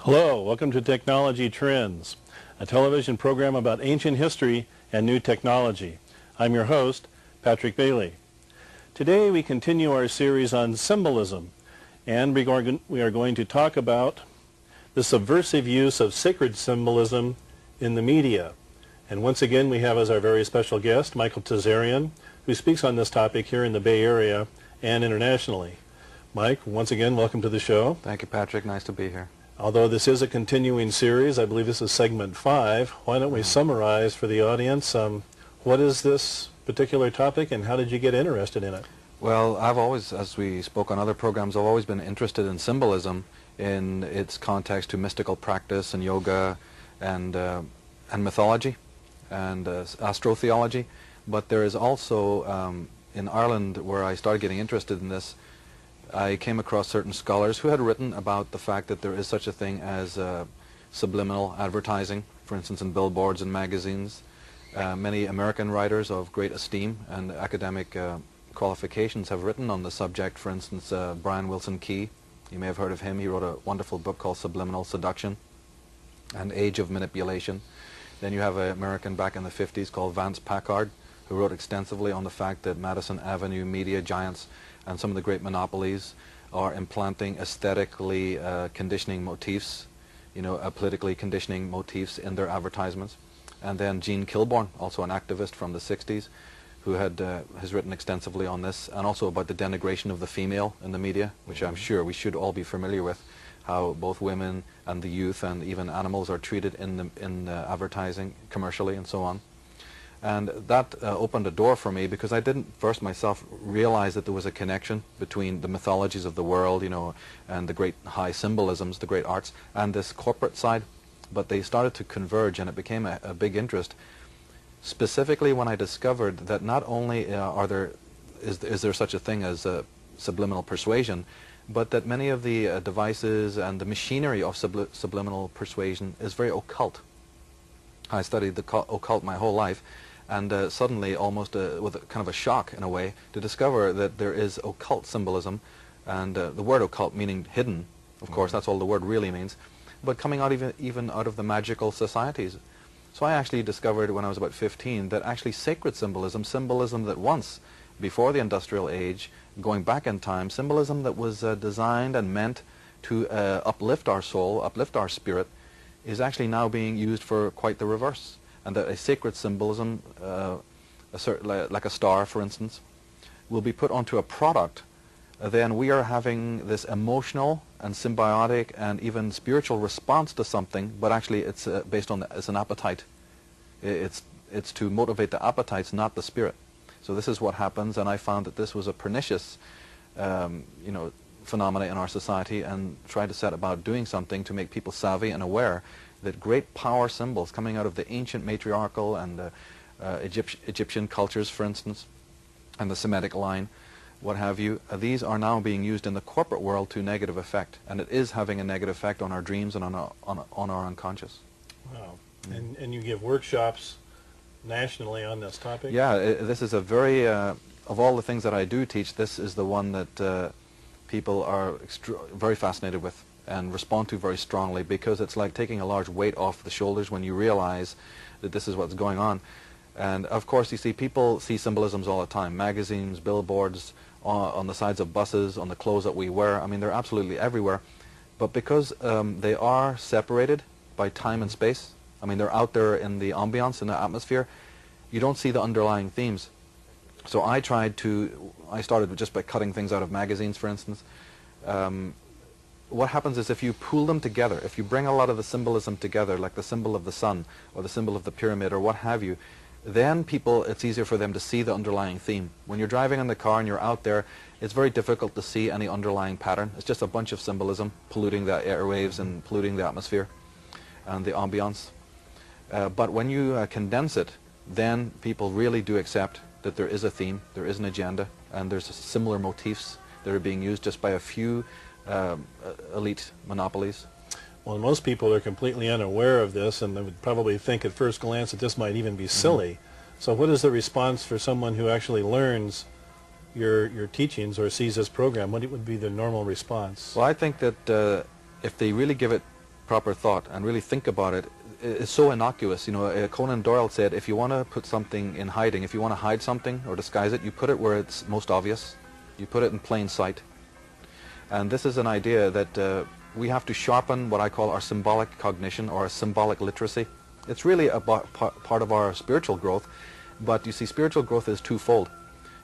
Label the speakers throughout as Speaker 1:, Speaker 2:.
Speaker 1: Hello, welcome to Technology Trends, a television program about ancient history and new technology. I'm your host, Patrick Bailey. Today we continue our series on symbolism, and we are going to talk about the subversive use of sacred symbolism in the media. And once again we have as our very special guest Michael Tsarion, who speaks on this topic here in the Bay Area and internationally. Mike, once again, welcome to the show.
Speaker 2: Thank you, Patrick. Nice to be here.
Speaker 1: Although this is a continuing series, I believe this is segment 5, why don't we summarize for the audience what is this particular topic and how did you get interested in it?
Speaker 2: Well, I've always, as we spoke on other programs, I've always been interested in symbolism in its context to mystical practice and yoga and mythology and astrotheology. But there is also, in Ireland, where I started getting interested in this, I came across certain scholars who had written about the fact that there is such a thing as subliminal advertising, for instance in billboards and magazines. Many American writers of great esteem and academic qualifications have written on the subject. For instance, Brian Wilson Key, you may have heard of him. He wrote a wonderful book called Subliminal Seduction and Age of Manipulation. Then you have an American back in the 50s called Vance Packard, who wrote extensively on the fact that Madison Avenue media giants and some of the great monopolies are implanting aesthetically conditioning motifs, politically conditioning motifs in their advertisements. And then Gene Kilborn, also an activist from the 60s, who has written extensively on this, and also about the denigration of the female in the media, which I'm sure we should all be familiar with, how both women and the youth and even animals are treated in advertising, commercially, and so on. And that opened a door for me because I didn't first myself realize that there was a connection between the mythologies of the world, and the great high symbolisms, the great arts, and this corporate side. But they started to converge, and it became a big interest. Specifically when I discovered that not only is there such a thing as subliminal persuasion, but that many of the devices and the machinery of subliminal persuasion is very occult. I studied the occult my whole life, and suddenly, almost with kind of a shock in a way, to discover that there is occult symbolism, and the word occult meaning hidden, of course, that's all the word really means, but coming out even out of the magical societies. So I actually discovered when I was about 15 that actually sacred symbolism that once, before the industrial age, going back in time, symbolism that was designed and meant to uplift our soul, uplift our spirit, is actually now being used for quite the reverse. And that a sacred symbolism, like a star, for instance, will be put onto a product. Then we are having this emotional and symbiotic and even spiritual response to something, but actually it's based on it's an appetite. It's to motivate the appetites, not the spirit. So this is what happens, and I found that this was a pernicious, phenomena in our society, and tried to set about doing something to make people savvy and aware that great power symbols coming out of the ancient matriarchal and Egyptian cultures, for instance, and the Semitic line, what have you, these are now being used in the corporate world to negative effect, and it is having a negative effect on our dreams and on our unconscious.
Speaker 1: Wow. And you give workshops nationally on this topic?
Speaker 2: Yeah, this is a very, of all the things that I do teach, this is the one that people are very fascinated with and respond to very strongly, because it's like taking a large weight off the shoulders when you realize that this is what's going on. And of course, you see, people see symbolisms all the time: magazines, billboards, on the sides of buses, on the clothes that we wear. I mean, they're absolutely everywhere. But because they are separated by time and space, I mean, they're out there in the ambiance, in the atmosphere, you don't see the underlying themes. So I started just by cutting things out of magazines, for instance. What happens is, if you pool them together, if you bring a lot of the symbolism together, like the symbol of the sun or the symbol of the pyramid or what have you, then it's easier for them to see the underlying theme. When you're driving in the car and you're out there, it's very difficult to see any underlying pattern. It's just a bunch of symbolism polluting the airwaves and polluting the atmosphere and the ambiance. But when you condense it, then people really do accept that there is a theme, there is an agenda, and there's similar motifs that are being used just by a few elite monopolies.
Speaker 1: Well, most people are completely unaware of this, and they would probably think at first glance that this might even be silly. So what is the response for someone who actually learns your teachings or sees this program? What would be the normal response?
Speaker 2: Well, I think that if they really give it proper thought and really think about it, it's so innocuous. You know, Conan Doyle said, if you want to put something in hiding, if you want to hide something or disguise it, you put it where it's most obvious. You put it in plain sight. And this is an idea that we have to sharpen what I call our symbolic cognition or symbolic literacy. It's really a part of our spiritual growth, but you see, spiritual growth is twofold.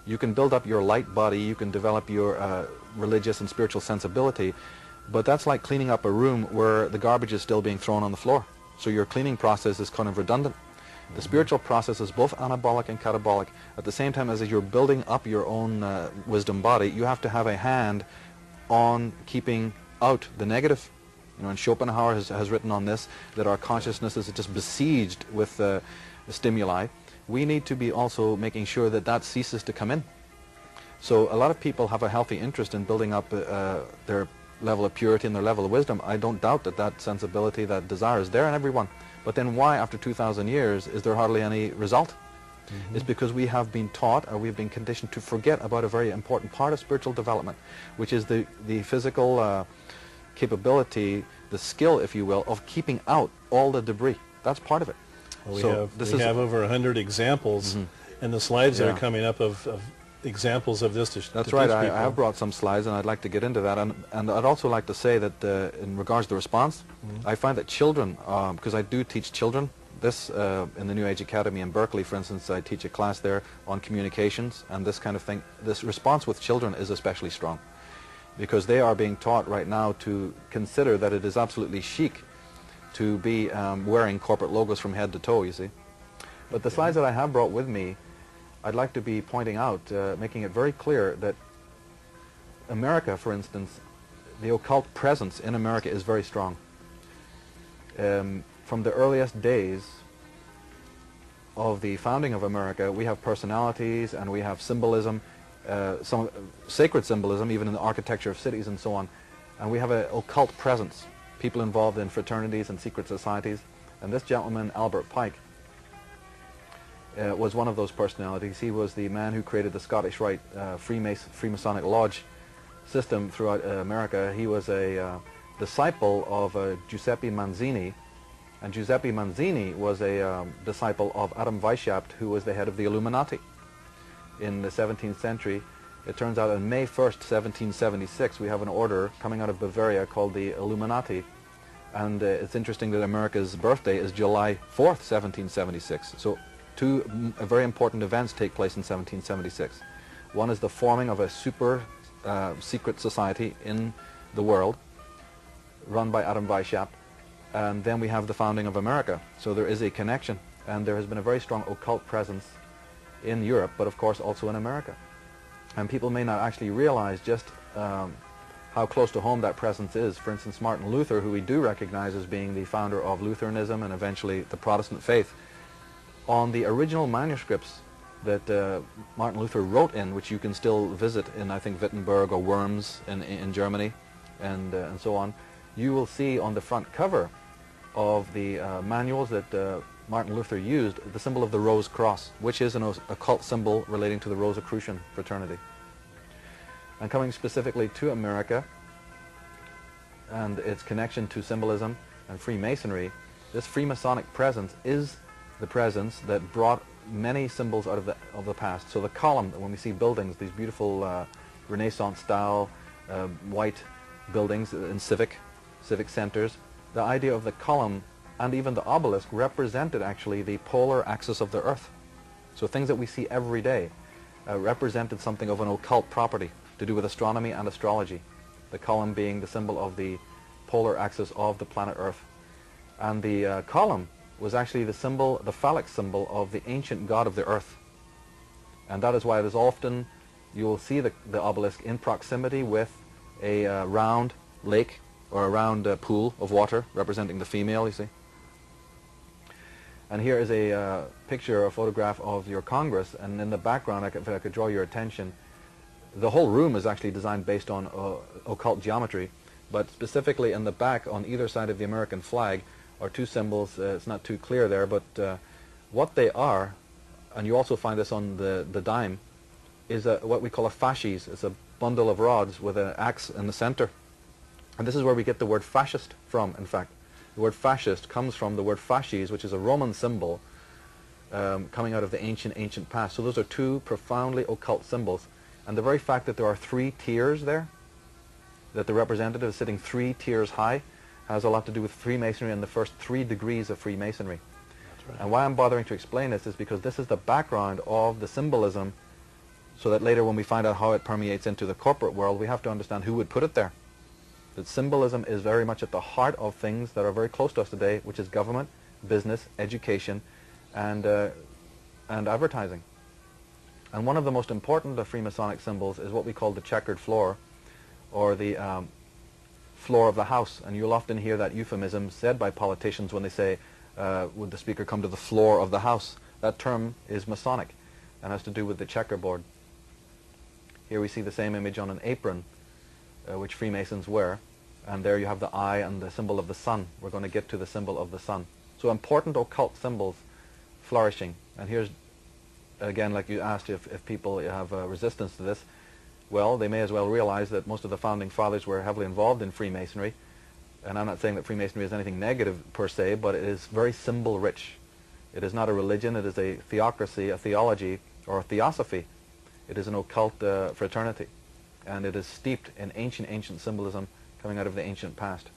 Speaker 2: You can build up your light body, you can develop your religious and spiritual sensibility, but that's like cleaning up a room where the garbage is still being thrown on the floor. So your cleaning process is kind of redundant. The spiritual process is both anabolic and catabolic. At the same time as you're building up your own wisdom body, you have to have a hand on keeping out the negative. You know, and Schopenhauer has written on this, that our consciousness is just besieged with stimuli. We need to be also making sure that that ceases to come in. So a lot of people have a healthy interest in building up their level of purity and their level of wisdom. I don't doubt that that sensibility, that desire is there in everyone. But then why, after 2,000 years, is there hardly any result? It's because we have been taught, or we've been conditioned to forget about a very important part of spiritual development, which is the physical capability, the skill, if you will, of keeping out all the debris. That's part of it.
Speaker 1: Well, we have over 100 examples, and the slides that are coming up of examples of this to
Speaker 2: That's right. I have brought some slides, and I'd like to get into that. And I'd also like to say that in regards to response, I find that children, because I do teach children, this in the New Age Academy in Berkeley, for instance, I teach a class there on communications and this kind of thing. This response with children is especially strong, because they are being taught right now to consider that it is absolutely chic to be wearing corporate logos from head to toe, you see. But the slides that I have brought with me, I'd like to be pointing out, making it very clear that America, for instance, the occult presence in America is very strong. From the earliest days of the founding of America, we have personalities and we have symbolism, some sacred symbolism, even in the architecture of cities and so on. And we have an occult presence, people involved in fraternities and secret societies. And this gentleman, Albert Pike, was one of those personalities. He was the man who created the Scottish Rite Freemasonic Lodge system throughout America. He was a disciple of Giuseppe Manzini, and Giuseppe Manzini was a disciple of Adam Weishaupt, who was the head of the Illuminati in the 17th century. It turns out on May 1st, 1776, we have an order coming out of Bavaria called the Illuminati, and it's interesting that America's birthday is July 4th, 1776. So two very important events take place in 1776. One is the forming of a super secret society in the world, run by Adam Weishaupt, and then we have the founding of America. So there is a connection, and there has been a very strong occult presence in Europe, but of course also in America. And people may not actually realize just how close to home that presence is. For instance, Martin Luther, who we do recognize as being the founder of Lutheranism and eventually the Protestant faith, on the original manuscripts that Martin Luther wrote in, which you can still visit in, I think, Wittenberg or Worms in Germany and so on, you will see on the front cover of the manuals that Martin Luther used the symbol of the Rose Cross, which is an occult symbol relating to the Rosicrucian fraternity. And coming specifically to America and its connection to symbolism and Freemasonry, this Freemasonic presence is the presence that brought many symbols out of the past. So the column, when we see buildings, these beautiful Renaissance style white buildings in civic centers, the idea of the column and even the obelisk represented actually the polar axis of the Earth. So things that we see every day represented something of an occult property to do with astronomy and astrology. The column being the symbol of the polar axis of the planet Earth. And the column was actually the symbol, the phallic symbol of the ancient god of the Earth. And that is why it is often, you will see the obelisk in proximity with a round lake or a round pool of water representing the female, you see. And here is a picture, a photograph of your Congress, and in the background, if I could draw your attention, the whole room is actually designed based on occult geometry, but specifically in the back on either side of the American flag are two symbols. It's not too clear there, but what they are, and you also find this on the dime, is what we call a fasces. It's a bundle of rods with an axe in the center. And this is where we get the word fascist from, in fact. The word fascist comes from the word fasces, which is a Roman symbol coming out of the ancient past. So those are two profoundly occult symbols. And the very fact that there are 3 tiers there, that the representative is sitting 3 tiers high, has a lot to do with Freemasonry and the first 3 degrees of Freemasonry.
Speaker 1: That's right.
Speaker 2: And why I'm bothering to explain this is because this is the background of the symbolism, so that later when we find out how it permeates into the corporate world, we have to understand who would put it there. That symbolism is very much at the heart of things that are very close to us today, which is government, business, education, and advertising. And one of the most important of Freemasonic symbols is what we call the checkered floor, or the floor of the house. And you'll often hear that euphemism said by politicians when they say, would the speaker come to the floor of the house? That term is Masonic and has to do with the checkerboard. Here we see the same image on an apron, which Freemasons wear. And there you have the eye and the symbol of the sun. We're going to get to the symbol of the sun. So important occult symbols flourishing. And here's, again, like you asked if people have resistance to this. Well, they may as well realize that most of the founding fathers were heavily involved in Freemasonry. And I'm not saying that Freemasonry is anything negative per se, but it is very symbol-rich. It is not a religion, it is a theocracy, a theology, or a theosophy. It is an occult fraternity. And it is steeped in ancient symbolism coming out of the ancient past.